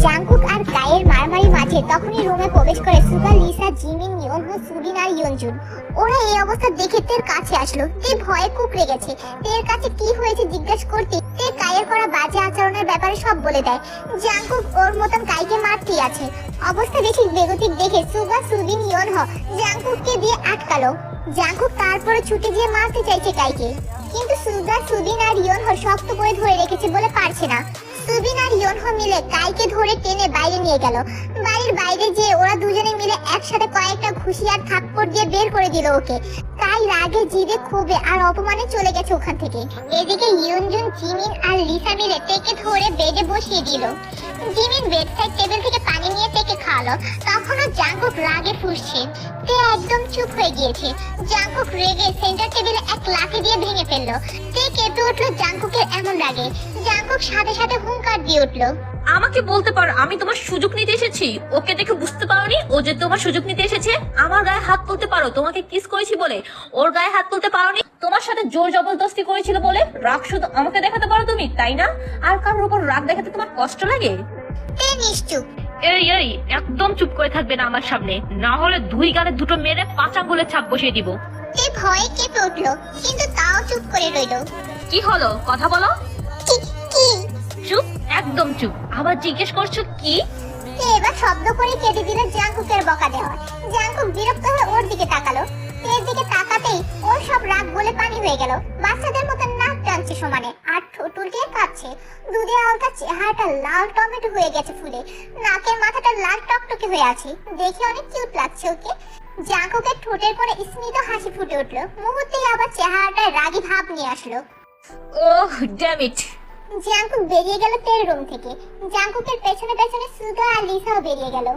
Jungkook আর কায়ের মারামারি মাঝে তখনই রুমে প্রবেশ করে সুগা, লিসা, জিমিন, ইয়োনহো, সুবিন আর ইয়নজুন। ওরা এই অবস্থা দেখে তের কাছে আসলো। তে ভয়ে কুকড়ে গেছে। তের কাছে কি হয়েছে জিজ্ঞাসা করতে তে কায়ের করা বাজে আচরণের ব্যাপারে সব বলে দেয়। জাংকুক ওর মতন কাইকে মারতেই আছে। অবস্থা বেশি বেগতিক দেখে সুগা, সুবিন, ইয়োনহো জাংকুককে দিয়ে আটকালো। জাংকুক তারপরে ছুটে গিয়ে মারতে চাইছে কাইকে, কিন্তু সুগা, সুবিন আর ইয়োনহো শক্ত করে ধরে রেখেছে বলে পারছে না। সুবিন আর ইয়োনহো মিলে কাইকে ধরে টেনে বাইরে নিয়ে গেল। বাড়ির বাইরে যেয়ে ওরা দুজনে মিলে একসাথে কয়েকটা ঘুষি আর থাপ্পড় দিয়ে বের করে দিল ওকে। কাই রাগে, জিদে, ক্ষোভে আর অপমানে চলে গেছে ওখান থেকে। এদিকে ইয়নজুন, জিমিন আর লিসা মিলে তেকে ধরে বেডে বসিয়ে দিল। জিমিন বেডসাইড টেবিল থেকে পানি নিয়ে তেকে খাওয়ালো। তখনও জাংকুক রাগে ফুঁসছে। তে একদম চুপ হয়ে গিয়েছে। জাংকুক রেগে সেন্টার টেবিলে এক লাথি দিয়ে ভেঙে ফেললো। তে কেঁপে উঠলো জাংকুকের এমন রাগে। জাংকুক সাথে সাথে হুঙ্কার দিয়ে উঠলো, আমাকে বলতে পারো আমি তোমার সুযোগ নিতে এসেছি? ওকে দেখে বুঝতে পারোনি ও যে তোমার সুযোগ নিতে এসেছে? আমার গায়ে হাত তুলতে পারো তোমাকে কিস করেছি বলে, ওর গায়ে হাত তুলতে পারোনি। তোমার সাথে জোর জবরদস্তি করেছিল বলে রাগ শুধু আমাকে দেখাতে পারো তুমি, তাই না? আর কারোর উপর রাগ দেখাতে তোমার কষ্ট লাগে? তে নিশ্চুপ। এই এই একদম চুপ করে থাকবে না আমার সামনে, না হলে দুই গালে দুটো মেরে 5 আঙ্গুলের ছাপ বসিয়ে দিব। তে ভয়ে কেঁপে উঠলো, কিন্তু তাও চুপ করে রইলো। কি হলো, কথা বলো। কি? চুপ, একদম চুপ। আবার জিজ্ঞেস করছো কি? এবার শব্দ করে কেটে দিল জাংকুকের বকা দেওয়া। জাংকুক বিরক্ত হয়ে ওর দিকে তাকালো। এর দিকে তাকাতেই ওর সব রাগ বলে পানি হয়ে গেল। বাচ্চাদের মতো নাক টানছে সমানে আর ঠোঁট উল্টে কাঁপছে। দুধে আলকা চেহারাটা লাল টমেটো হয়ে গেছে ফুলে। নাকের মাথাটা লাল টকটকে হয়ে আছে। দেখে অনেক কিউট লাগছে ওকে। জাংকুকের ঠোঁটের কোণে স্মিত হাসি ফুটে উঠলো। মুহূর্তেই আবার চেহারাটায় রাগী ভাব নিয়ে আসলো। ওহ ড্যাম ইট। জাংকুক বেরিয়ে গেল তের রুম থেকে। জাংকুকের পেছনে পেছনে সুগা আর লিসাও বেরিয়ে গেল।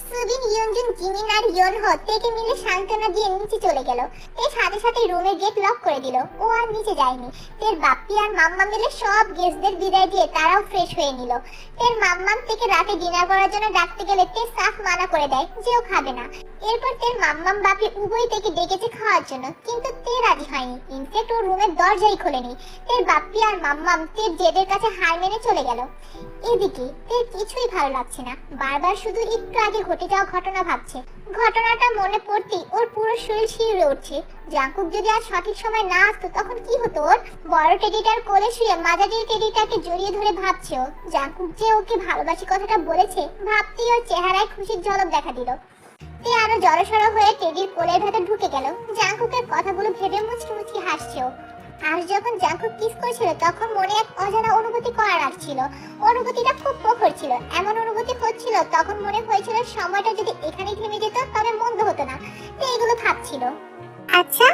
সুবিন, ইয়নজুন, জিমিন আর ইয়োনহো তেকে মিলে সান্ত্বনা দিয়ে নিচে চলে গেল। এর সাথে সাথে রুমের গেট লক করে দিল। ও আর নিচে যায়নি। তের বাপ্পি আর মাম্মা মিলে সব গেস্টদের বিদায় দিয়ে তারাও ফ্রেশ হয়ে নিল। তের মাম্মাম থেকে রাতে ডিনার করার জন্য ডাকতে গেলে তে সাফ মানা করে দেয় যে ও খাবে না। এরপর তের মাম্মাম বাপি উভয় তেকে ডেকেছে খাওয়ার জন্য, কিন্তু তে রাজি হয়নি। ইনফ্যাক্ট ও রুমের দরজাই খোলেনি। তের বাপ্পি আর মাম্মাম তের জেদের কাছে হার মেনে চলে গেল। এদিকে তের কিছুই ভালো লাগছে না। বারবার শুধু একটু আগে ঘটে যাওয়া ঘটনা ভাবছে। ঘটনাটা মনে পড়তেই ওর পুরো শরীর শিউরে উঠছে। জাংকুক যদি আর সঠিক সময় না আসতো তখন কি হতো ওর? বড় টেডিটার কোলে শুয়ে মাঝারি টেডিটাকে জড়িয়ে ধরে ভাবছে ও জাংকুক যে ওকে ভালোবাসি কথাটা বলেছে। ভাবতেই ওর চেহারায় খুশির ঝলক দেখা দিল। তে আরো জড়সড় হয়ে টেডির কোলের ভেতর ঢুকে গেল। জাংকুকের কথাগুলো ভেবে মুচকি মুচকি হাসছে ও। আর যখন জাংকুক কিস করেছিল তখন মনে এক অজানা অনুভূতি করার আসছিল। অনুভূতিটা খুব প্রখর ছিল। এমন অনুভূতি হচ্ছিল তখন মনে হয়েছিল সময়টা যদি এখানেই থেমে যেত তবে মন্দ হতো না। তো এগুলো ভাবছিল, আচ্ছা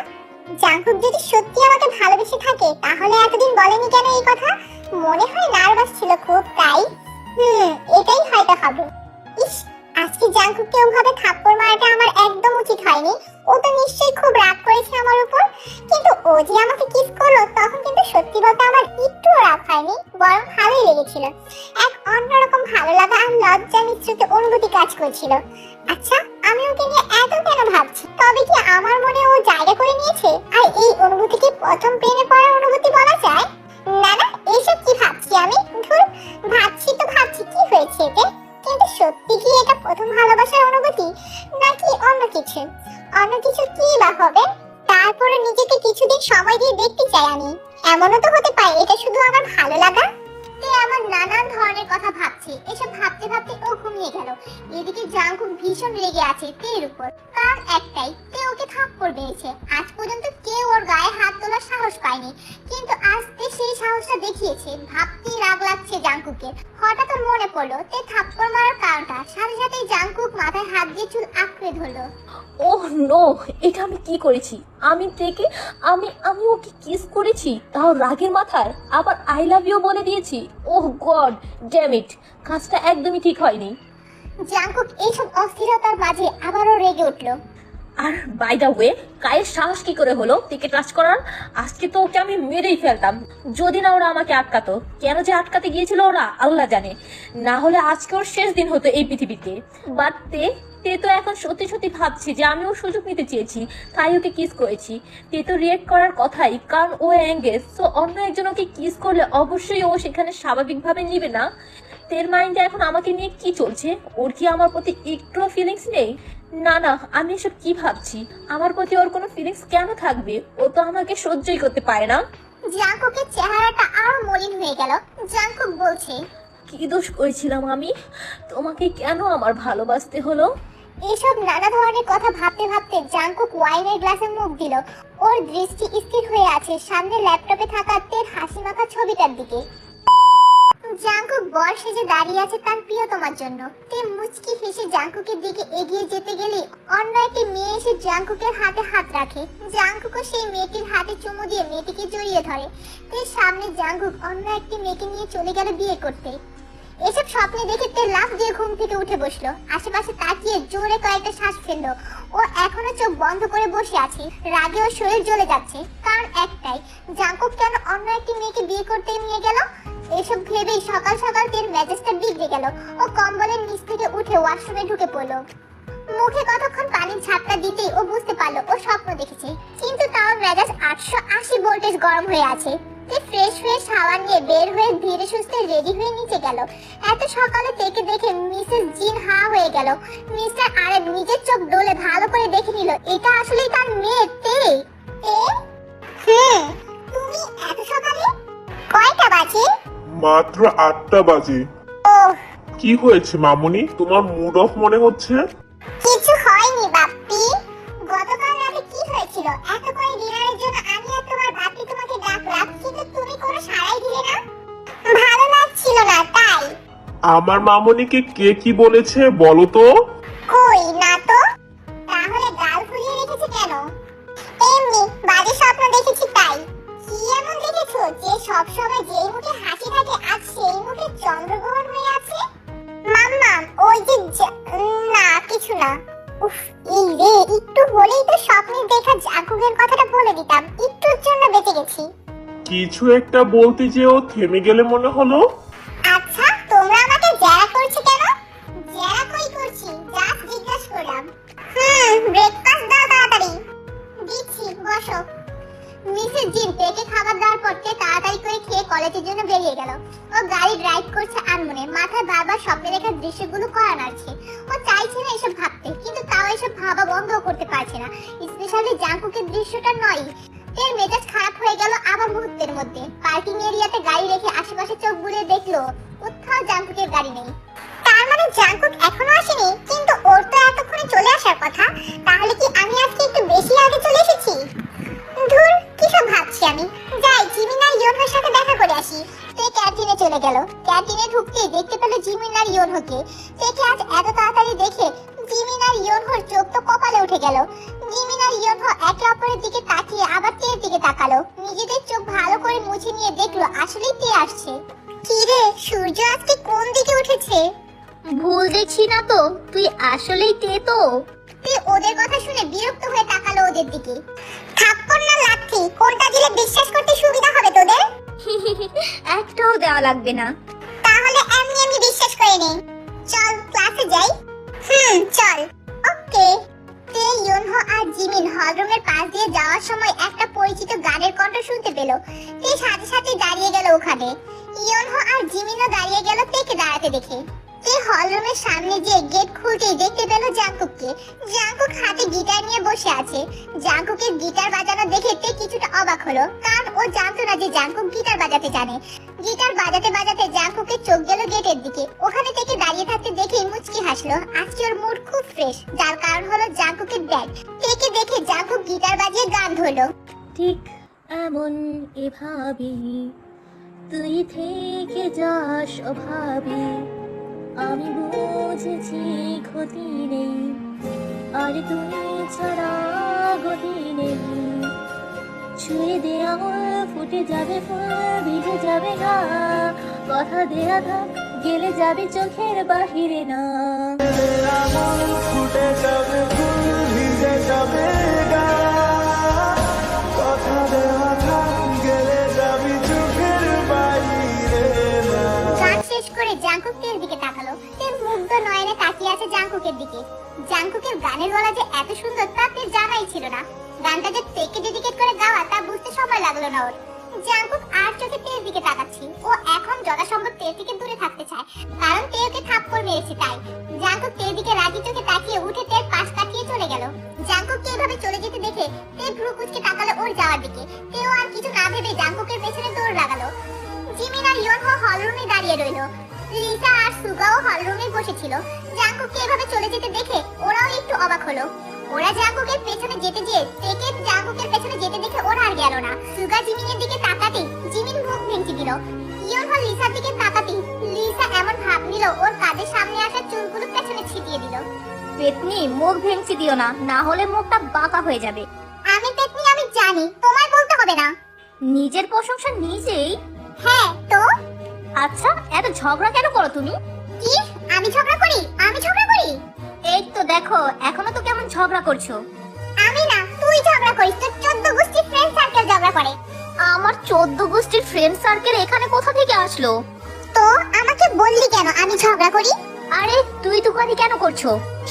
জাংকুক যদি সত্যি আমাকে ভালোবেসে থাকে তাহলে এতদিন বলেনি কেন এই কথা? মনে হয় নার্ভাস ছিল খুব, তাই এটাই হয়তো হবে। ইস, আজকে জাংকুককে ওভাবে থাপ্পড় মারাটা আমার একদম উচিত হয়নি। ও তো নিশ্চয়ই খুব রাগ করেছে আমার উপর। কিন্তু ও যে আমাকে কিস করলো তখন কিন্তু সত্যি বলতে আমার একটু রাগ হয়নি, বরং ভালোই লেগেছিল। এক অন্যরকম ভালো লাগা আর লজ্জা মিশ্রিত অনুভূতি কাজ করছিল। আচ্ছা, আমি ওকে নিয়ে এত কেন ভাবছি? তবে কি আমার মনে ও জায়গা করে নিয়েছে? আর এই অনুভূতিকে প্রথম প্রেমে পড়ার অনুভূতি বলা যায়? না না, এসব কি ভাবছি আমি? ধুর, ভাবছি তো ভাবছি, কি হয়েছে এতে? কিন্তু সত্যি কি এটা প্রথম ভালোবাসার অনুভূতি নাকি অন্য কিছু? অন্য কিছু কি বা হবে? তারপরে নিজেকে কিছুদিন সময় দিয়ে দেখতে চাই আমি। এমনও তো হতে পারে এটা শুধু আমার ভালো লাগা। তে আমার নানান ধরনের কথা ভাবছে। এসব ভাবতে ভাবতে ও ঘুমিয়ে গেল। এদিকে জাংকুক ভীষণ রেগে আছে তের উপর। কারণ একটাই, তে ওকে থাপ্পড় মেরেছে। আজ পর্যন্ত কেউ ওর গায়ে হাত তোলার সাহস পায়নি, কিন্তু আজ তে সেই সাহসটা দেখিয়েছে। ভাবতেই রাগ লাগছে জাংকুকের। হঠাৎ ওর মনে পড়লো তে থাপ্পড় মারার কারণটা। সাথে সাথেই জাংকুক মাথায় হাত দিয়ে চুল আঁকড়ে ধরলো। ওহ নো, এটা আমি কি করেছি? আমি থেকে আমি ওকে কিস করেছি, তাও রাগের মাথায়। আবার আই লাভ ইউ বলে দিয়েছি। ওহ গড ড্যাম ইট, কাজটা একদমই ঠিক হয়নি। জাংকুক এইসব অস্থিরতার মাঝে আবারও রেগে উঠলো। আর বাই দ্য ওয়ে, কায়ের সাহস কি করে হলো টিকে টাচ করার? আজকে তো ওকে আমি মেরেই ফেলতাম যদি না ওরা আমাকে আটকাতো। কেন যে আটকাতে গিয়েছিল ওরা আল্লাহ জানে। না হলে আজকে ওর শেষ দিন হতো এই পৃথিবীতে। বাট তে তো এখন সত্যি সত্যি ভাবছি যে আমি ওর সুযোগ নিতে চেয়েছি, তাই ওকে কিস করেছি। তে তো রিয়েক্ট করার কথাই, কারণ ও এঙ্গেজ। সো অন্য একজন ওকে কিস করলে অবশ্যই ও সেখানে স্বাভাবিকভাবে নিবে না। তের মাইন্ডে এখন আমাকে নিয়ে কি চলছে? ওর কি আমার প্রতি একটু ফিলিংস নেই? না না, আমি এসব কি ভাবছি? আমার প্রতি ওর কোনো ফিলিংস কেন থাকবে? ও তো আমাকে সহ্যই করতে পারে না। জাঙ্কুকের চেহারাটা আরো মলিন হয়ে গেল। জাঙ্কুক বলছে, কি দোষ করেছিলাম আমি? তোমাকে কেন আমার ভালোবাসতে হলো? এসব নানা ধরনের কথা ভাবতে ভাবতে জাঙ্কুক ওয়াইনের গ্লাসে মুখ দিল। ওর দৃষ্টি স্থির হয়ে আছে সামনে ল্যাপটপে থাকা তের হাসি মাখা ছবিটার দিকে। জাঙ্কুক বর সেজে দাঁড়িয়ে আছে তার প্রিয়তমার জন্য। তে মুচকি হেসে জাঙ্কুকের দিকে এগিয়ে যেতে গেলে অন্য একটি মেয়ে এসে জাঙ্কুকের হাতে হাত রাখে। জাঙ্কুকও সেই মেয়েটির হাতে চুমু দিয়ে মেয়েটিকে জড়িয়ে ধরে। তে সামনে জাঙ্কুক অন্য একটি মেয়েকে নিয়ে চলে গেল বিয়ে করতে। এসব স্বপ্নে দেখে তে লাফ দিয়ে ঘুম থেকে উঠে বসলো। আশেপাশে তাকিয়ে জোরে কয়েকটা শ্বাস ফেললো। ও এখনো চোখ বন্ধ করে বসে আছে। রাগে ওর শরীর জ্বলে যাচ্ছে, কারণ একটাই, জাঙ্কুক কেন অন্য একটি মেয়েকে বিয়ে করতে নিয়ে গেল। এসব ভেবেই সকাল সকাল তের মেজাজটা বিগড়ে গেল। ও কম্বলের নিচ থেকে উঠে ওয়াশরুমে ঢুকে পড়লো। মুখে কতক্ষণ পানির ঝাপটা দিতেই ও বুঝতে পারলো ও স্বপ্ন দেখেছে, কিন্তু তাও মেজাজ 880 ভোল্টেজ গরম হয়ে আছে। তে ফ্রেশ হয়ে শাওয়ার নিয়ে বের হয়ে ধীরে সুস্থে রেডি হয়ে নিচে গেল। এত সকালে তেকে দেখে মিসেস জিন হা হয়ে গেল। মিস্টার আরেব নিজের চোখ ডলে ভালো করে দেখে নিল এটা আসলেই তার মেয়ে তে। তুমি এত সকালে? কয়টা বাজে? মাত্র 8টা বাজে। ওহ, কি হয়েছে মামুনি, তোমার মুড অফ মনে হচ্ছে? কিছু হয়নি বাপ্পি। গতকাল রাতে কি হয়েছিল? এত করে ডিনারের জন্য আমি আর তোমার বাপ্পি তোমাকে ডাকলাম, কিন্তু তুমি কোনো সাড়াই দিলে না। ভালো লাগছিল না তাই। আমার মামুনিকে কে কি বলেছে বলো তো? কই না তো। তাহলে গাল ফুলিয়ে রেখেছে কেন? এমনি বাজে স্বপ্ন দেখেছি তাই। কি এমন দেখেছো যে সব সময় যেই মুখে হাসি থাকে আজ সেই মুখে চন্দ্রগ্রহণ হয়ে আছে? মাম্মা ওই যে না কিছু না। উফ, এই রে, একটু হলেই তো স্বপ্নের দেখা জাঙ্কুকের কথাটা বলে দিতাম, একটুর জন্য বেঁচে গেছি। কিছু একটা বলতে যেও থেমে গেলে মনে হলো। আচ্ছা, তোমরা আমাকে জেরা করছো কেন? জেরা কই করছি, জাস্ট জিজ্ঞাসা করলাম। ব্রেকফাস্ট দাও তাড়াতাড়ি। দিচ্ছি, বসো। মিসেস জিন পেটে খাবার দেওয়ার পর তে তাড়াতাড়ি করে খেয়ে কলেজের জন্য বেরিয়ে গেল। ও গাড়ি ড্রাইভ করছে আনমনে, মাথায় বারবার স্বপ্নে দেখা দৃশ্যগুলো করা নাড়ছে। ও চাইছে না এসব ভাবতে, কিন্তু তাও এসব ভাবা বন্ধ করতে পারছে না। স্পেশালি জাঙ্কুকের দৃশ্যটা নয়। এর মেজাজ খারাপ হয়ে গেল আবার মুহূর্তের মধ্যে। পার্কিং এরিয়াতে গাড়ি রেখে আশেপাশে চোখ বুলিয়ে দেখলো কোথাও জাঙ্কুকের গাড়ি নেই। তার মানে জাঙ্কুক এখনো আসেনি, কিন্তু ওর তো এতক্ষণে চলে আসার কথা। তাহলে কি আমি আজকে একটু বেশি আগে চলে এসেছি? ধুর, কি সব ভাবছি আমি। যাই, জিমিন আর ইয়োনহোর সাথে দেখা করে আসি। তে ক্যান্টিনে চলে গেল। ক্যান্টিনে ঢুকতেই দেখতে পেল জিমিন আর ইয়োনহোকে। তেকে আজ এত তাড়াতাড়ি দেখে জিমিন আর ইয়োনহোর চোখ তো কপালে উঠে গেল। জিমিন আর ইয়োনহো একে অপরের দিকে তাকিয়ে আবার তের দিকে তাকালো। নিজেদের চোখ ভালো করে মুছে নিয়ে দেখলো আসলেই তে আসছে। কি রে, সূর্য আজকে কোন দিকে উঠেছে? ভুল দেখছি না তো? তুই আসলেই তে তো? তুই ওদের কথা শুনে বিরক্ত হয়ে তাকালো ওদের দিকে। থাপ্পড় না লাথি, কোনটা দিলে বিশ্বাস করতে সুবিধা হবে তোদের? একটাও দেওয়া লাগবে না। তাহলে এমনি এমনি বিশ্বাস করে নে। চল ক্লাসে যাই। চল। ওকে। তে ইয়োনহো আর জিমিন হলরুমের পাশ দিয়ে যাওয়ার সময় একটা পরিচিত গানের কণ্ঠ শুনতে পেল। তে সাথে সাথে দাঁড়িয়ে গেল ওখানে। ইয়োনহো আর জিমিনও দাঁড়িয়ে গেল তেকে দাঁড়াতে দেখে। তে হলরুমের সামনে যে গেট খুলতেই দেখতে পেল জাঙ্কুককে। জাঙ্কুক হাতে গিটার নিয়ে বসে আছে। জাঙ্কুকের গিটার বাজানো দেখে তে কিছুটা অবাক হলো, কারণ ও জানতো না যে জাঙ্কুক গিটার বাজাতে জানে। গিটার বাজাতে বাজাতে জাঙ্কুকের চোখ গেল গেটের দিকে। ওখানে থেকে দাঁড়িয়ে থাকতে দেখে মুচকি হাসলো। আজকে ওর মুড খুব ফ্রেশ, যার কারণ হলো জাঙ্কুকের ড্যাড। তেকে দেখে জাঙ্কুক গিটার বাজিয়ে গান ধরলো। ঠিক এমন এভাবে তুই থেকে যাস অভাবে, আমি বুঝেছি ক্ষতি নেই, আর তুই ছাড়া গতি নেই। ছুঁয়ে দে আঙুল, ফুটে যাবে ফুল, ভিজে যাবে গা, কথা দেয়া থাক, গেলে যাবে চোখের বাহিরে না। ফুটে যাবে ফুল, ভিজে যাবে গা, কথা দেওয়া থাক, গেলে যাবি চোখের বাইরে না। গান শেষ ফিসফিস করে জাঙ্কুক তের দিকে তাকালো। তে মুগ্ধ নয়নে তাকিয়ে আছে জাঙ্কুকের দিকে। জাঙ্কুকের গানের গলা যে এত সুন্দর তা তের জানাই ছিল না। গানটা যে তেকে ডেডিকেট করে গাওয়া তা বুঝতে সময় লাগলো না ওর। জাঙ্কুক আর চোখে তের দিকে তাকাচ্ছি। ও এখন যথাসম্ভব তের থেকে দূরে থাকতে চায়, কারণ তে ওকে থাপ্পড় মেরেছে তাই। জাঙ্কুক তের দিকে রাগি চোখে তাকিয়ে উঠে তের পাশ কাটিয়ে চলে গেল। জাঙ্কুককে এভাবে চলে যেতে দেখে তে ভ্রু কুঁচকে তাকালো ওর যাওয়ার দিকে। তেও আর কিছু না ভেবে জাঙ্কুকের পেছনে দৌড় লাগালো। জিমিন আর ইয়নহো হলরুমে দাঁড়িয়ে রইলো। লিসা আর সুগাও হলরুমে বসেছিল। জাঙ্কুককে এভাবে চলে যেতে দেখে ওরাও একটু অবাক হলো। ওরা জাঙ্কুকের পেছনে যেতে যেয়ে তেকে জাঙ্কুকের পেছনে যেতে দেখে ওরা আর গেল না। সুগা জিমিনের দিকে তাকাতেই জিমিন মুখ ভেঙচি দিল। ইয়নহো লিসার দিকে তাকাতেই লিসা এমন ভাব নিল ওর কাঁধের সামনে আসা চুলগুলো পেছনে ছিটিয়ে দিল। পেতনি, মুখ ভেঙচি দিও না, না হলে মুখটা বাঁকা হয়ে যাবে। আমি পেতনি, আমি জানি, তোমায় বলতে হবে না। নিজের প্রশংসা নিজেই। হ্যাঁ তো? আচ্ছা, এত ঝগড়া কেন করো তুমি? কি? আমি ঝগড়া করি? আমি ঝগড়া করি? এই তো দেখো, এখনো তো কেমন ঝগড়া করছো। আমি না, তুই ঝগড়া করিস। তোর 14 গোষ্ঠীর ফ্রেন্ড সার্কেল ঝগড়া করে। আমার 14 গোষ্ঠীর ফ্রেন্ড সার্কেল এখানে কোথা থেকে আসলো? তো আমাকে বললি কেন আমি ঝগড়া করি? আরে তুই তুকারি কেন করছো?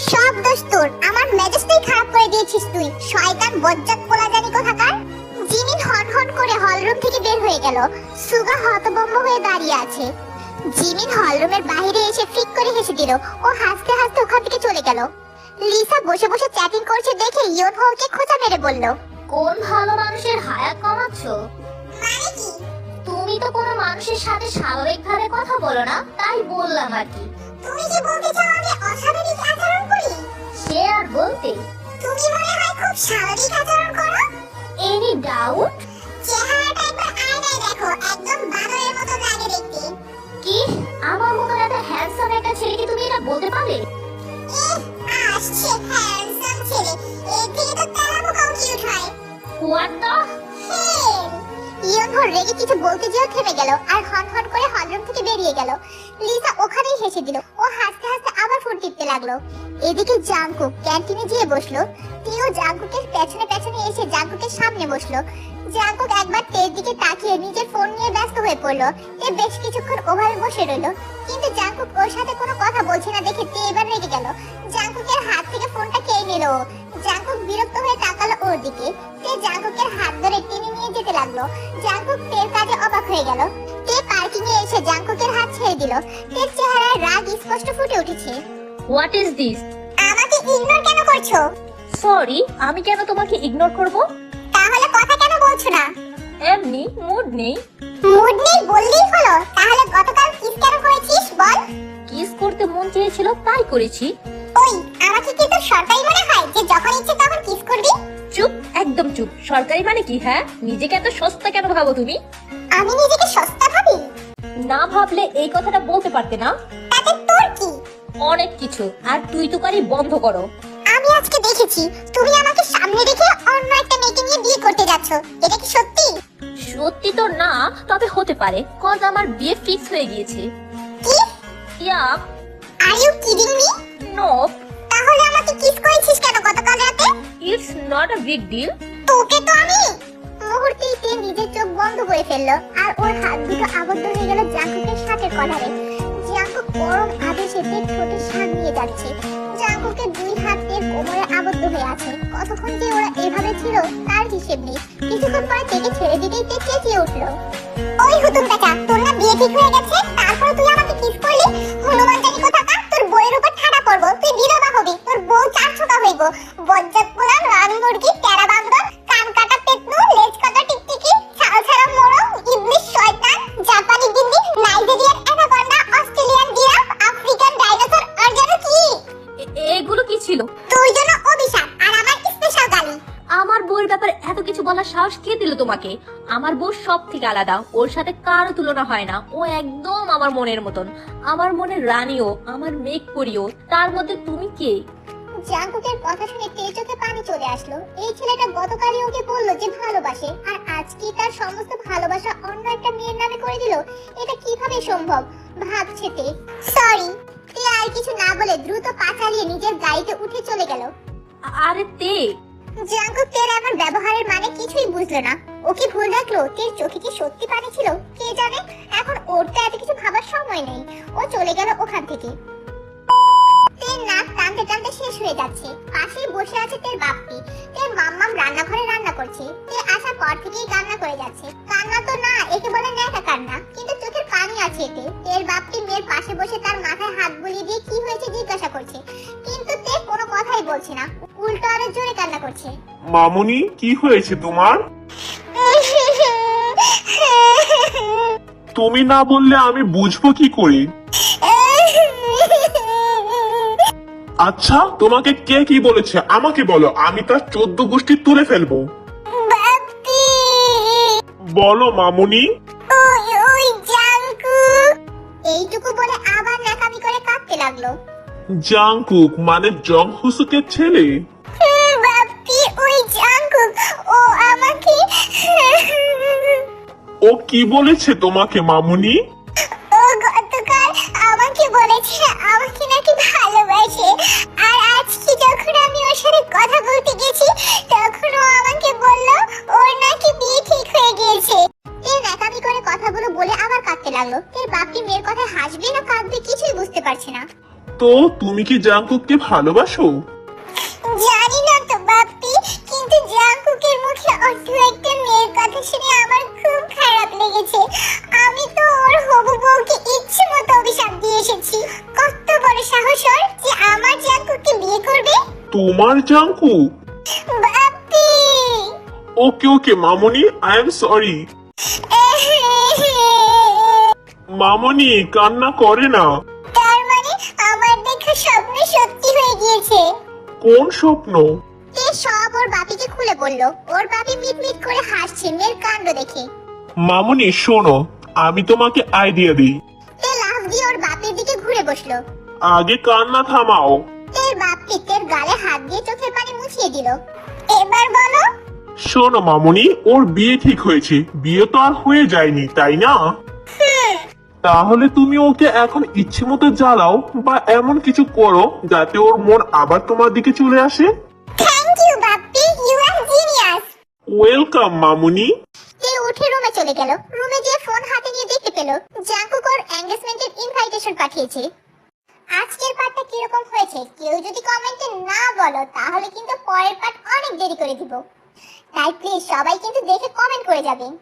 সব দোষ তোর। আমার মেজাজটাই খারাপ করে দিয়েছিস তুই, শয়তান বজ্জাত পোলা জানি কোথাকার। জিমিন হন হন করে হলরুম থেকে বের হয়ে গেল। সুগা হতভম্ব হয়ে দাঁড়িয়ে আছে। জিমিন হলরুমের বাইরে এসে ফিক করে হেসে দিল। ও হাসতে হাসতে ওখান থেকে চলে গেল। লিসা বসে বসে চ্যাটিং করছে দেখে ইয়নহোকে খোঁচা মেরে বলল, কোন ভালো মানুষের হায়াত কমাচ্ছো? মানে কি? তুমি তো কোনো মানুষের সাথে স্বাভাবিকভাবে কথা বলো না, তাই বললাম আর কি। তুমি কি বলতে চাও আমি অস্বাভাবিক আচরণ করি? সে আর বলতে। তুমি মনে হয় খুব স্বাভাবিক আচরণ করো। Any doubt? চেহারাটা একবার আয়নায় দেখো, একদম বানরের মতো লাগে দেখতে। কি, আমার মতো এত হ্যান্ডসাম একটা ছেলেকে তুমি এটা বলতে পারলে? আসছে হ্যান্ডসাম ছেলে, এর থেকে তো তারা বোকাও কিউট হয়। What the? ইয়নহো রেগে কিছু বলতে যেও থেমে গেল আর হন হন করে হলরুম থেকে বেরিয়ে গেল। লিসা ওখানেই হেসে দিল। ও হাসতে হাসতে আবার ফোন টিপতে লাগলো। এদিকে জাঙ্কুক ক্যান্টিনে গিয়ে বসলো। টিও জাঙ্কুকের পেছনে পেছনে এসে জাঙ্কুকের সামনে বসলো। জাঙ্কুক একবার তের দিকে তাকিয়ে নিজের ফোন নিয়ে ব্যস্ত হয়ে পড়লো। তে বেশ কিছুক্ষণ ওভাবে বসে রইলো, কিন্তু জাঙ্কুক ওর সাথে কোনো কথা বলছে না দেখে তে এবার রেগে গেল। জাঙ্কুকের হাত থেকে ফোনটা খেয়ে নিল। জাঙ্কুক বিরক্ত হয়ে তাকালো ওর দিকে। তে জাঙ্কুকের হাত ধরে টেনে নিয়ে যেতে লাগলো। জাঙ্কুক তের কাজে অবাক হয়ে গেল। তে পার্কিং এ এসে জাঙ্কুকের হাত ছেড়ে দিল। তের চেহারায় রাগ স্পষ্ট ফুটে উঠেছে। What is this? আমাকে ইগনোর কেন করছো? সরি, আমি কেন তোমাকে ইগনোর করব? তাহলে কথা কেন বলছো না? এমনি মুড নেই। মুড নেই বললেই হলো। তাহলে গতকাল কিস কেন করেছিস বল? কিস করতে মন চেয়েছিল তাই করেছি। ওই, আমাকে কি তোর সরকারি মনে হয় যে যখন ইচ্ছে তখন কিস করবি? চুপ, একদম চুপ। সরকারি মানে কি? হ্যাঁ, নিজেকে এত সস্তা কেন ভাবো তুমি? আমি নিজেকে সস্তা ভাবি? না ভাবলে এই কথাটা বলতে পারতে না। তাতে তোর কি? অনেক কিছু। আর তুই তুকারি বন্ধ করো। আমি আজকে দেখেছি তুমি আমাকে সামনে রেখে অন্য একটা মেয়েকে নিয়ে বিয়ে করতে যাচ্ছ। এটা কি সত্যি? সত্যি তো না, তবে হতে পারে, কজ আমার বিয়ে ফিক্স হয়ে গিয়েছে। কি? Yeah, are you kidding me? No, তাহলে আমাকে কিস করেছিস কেন গতকাল রাতে? It's not a big deal. তোকে তো আমি মুহূর্তেই তে নিজের চোখ বন্ধ করে ফেললো আর ওর হাত দুটো আবদ্ধ হয়ে গেল জাঙ্কুকের শার্টের কলারে। জাঙ্কুক পরম আদেশে তের ঠোঁটের সামনে নিয়ে যাচ্ছে। জাঙ্কুকের দুই হাত তের কোমরে আবদ্ধ হয়ে আছে। কতক্ষণ যে ওরা এভাবে ছিল তার হিসেব নেই। কিছুক্ষণ পরে তেকে ছেড়ে দিতেই তে চেঁচিয়ে উঠলো, ওই হুতুম কাকা, তোর না বিয়ে ঠিক হয়ে গেছে, তারপর তুই আমাকে কিস করলি? হনুমান জানি কোথাকার, তোর বইয়ের উপর ঠাড়া পড়বো, তুই বিধবা হবি, তোর বউ চার ছোকা হইব। বজ্জাত পোলা, রানী মুরগি, টেরা বান্দর, কান কাটা পেতনু, লেজ কাটা টিকটিকি, ছাল ছাড়া মোরগ, ইবলিশ শয়তান, জাপানি গিন্নি, Nigerian anaconda, Australian giraffe, African dinosaur, আর যেন কি? এগুলো কি ছিল? তোর জন্য অভিশাপ আর আমার স্পেশাল গালি। আমার বউয়ের ব্যাপারে এত কিছু বলার সাহস কে দিল তোমাকে? আমার বউ সব থেকে আলাদা, ওর সাথে কারো তুলনা হয় না। ও একদম আমার মনের মতন, আমার মনের রানীও, আমার মেঘ পরিও। তার মধ্যে তুমি কে? জাঙ্কুকের কথা শুনে তের চোখে পানি চলে আসলো। এই ছেলেটা গতকালই ওকে বললো যে ভালোবাসে, আর আজকে তার সমস্ত ভালোবাসা অন্য একটা মেয়ের নামে করে দিল। এটা কিভাবে সম্ভব ভাবছে তে। সরি। তে আর কিছু না বলে দ্রুত পা চালিয়ে নিজের গাড়িতে উঠে চলে গেল। আরে তে, জাঙ্কুক তের এমন ব্যবহারের মানে কিছুই বুঝলো না। ও কি ভুল দেখলো? তের চোখে কি সত্যি পানি ছিল? কে জানে। এখন ওর তো এত কিছু ভাবার সময় নেই। ও চলে গেল ওখান থেকে। তের নাক টানতে টানতে শেষ হয়ে যাচ্ছে। পাশেই বসে আছে তের বাপ্পি। তের মাম্মাম রান্নাঘরে রান্না করছে। তে আসার পর থেকেই কান্না করে যাচ্ছে। কান্না তো না, একে বলে ন্যাকা কান্না, কিন্তু চোখের পানি আছে এতে। তের বাপ্পি মেয়ের পাশে বসে তার মাথায় হাত বুলিয়ে দিয়ে কি হয়েছে জিজ্ঞাসা করছে, কিন্তু তে কোনো কথাই বলছে না, উল্টো আরো জোরে কান্না করছে। মামুনি কি হয়েছে তোমার? তুমি না বললে আমি বুঝবো কি করে? আচ্ছা তোমাকে কে কি বলেছে আমাকে বলো, আমি তার 14 গোষ্ঠী তুলে ফেলবো। বাপ্পি, বলো মামুনি। ওই জাঙ্কুক। এইটুকু বলে আবার ন্যাকামি করে কাঁদতে লাগলো। জাংকুক মানে জং হুসুকের ছেলে? বাপ্পি, ওই জাঙ্কুক, ও আমাকে ও কি বলেছে তোমাকে মামুনি? ও গতকাল আমাকে বলেছে আমাকে নাকি ভালোবাসে, আর আজকে যখন আমি ওর সাথে কথা বলতে গেছি তখন ও আমাকে বলল ওর নাকি বিয়ে ঠিক হয়ে গিয়েছে। এই ন্যাকামি করে কথাগুলো বলে আবার কাঁদতে লাগলো। এর বাপ্পি মেয়ের কথা হাসবে না কাঁদবে কিছুই বুঝতে পারছে না। তো তুমি কি জাংকুককে ভালোবাসো? জানি না তো বাপ্পি, কিন্তু জাঙ্কুকের মুখে অন্য একটা মেয়ের কথা শুনে আমার খুব খারাপ লেগেছে। আমি তো ওর হবু বউকে ইচ্ছে মতো অভিশাপ দিয়ে এসেছি। কত বড় সাহস ওর যে আমার জাঙ্কুককে বিয়ে করবে। তোমার Jungkook? Bappi, okay okay Mamuni, I am sorry. মামুনি কান্না করে না। তার মানে আমার দেখা স্বপ্ন সত্যি হয়ে গিয়েছে। কোন স্বপ্ন? এ সব ওর বাপিকে খুলে বললো। ওর বাপি মিট মিট করে হাসছে মেয়ের কাণ্ড দেখে। মামুনি শোনো, আমি তোমাকে আইডিয়া দিই। তে লাফ দিয়ে ওর বাপের দিকে ঘুরে বসলো। আগে কান্না থামাও। তের বাপ্পি তের গালে হাত দিয়ে চোখের পানি মুছিয়ে দিল। এবার বলো। শোনো মামুনি, ওর বিয়ে ঠিক হয়েছে, বিয়ে তো আর হয়ে যায়নি তাই না? তাহলে তুমি ওকে এখন ইচ্ছে মতো জ্বালাও বা এমন কিছু করো যাতে ওর মন আবার তোমার দিকে চলে আসে। Thank you Bappi, you are genius. Welcome Mamuni. তে উঠে রুমে চলে গেল। রুমে গিয়ে ফোন হাতে নিয়ে দেখতে পেল জাঙ্কুক ওর এনগেজমেন্টের ইনভাইটেশন পাঠিয়েছে। আজকের পার্টটা কিরকম হয়েছে কেউ যদি কমেন্টে না বলো তাহলে কিন্তু পরের পার্ট অনেক দেরি করে দিব। তাই প্লিজ সবাই কিন্তু দেখে কমেন্ট করে যাবেন।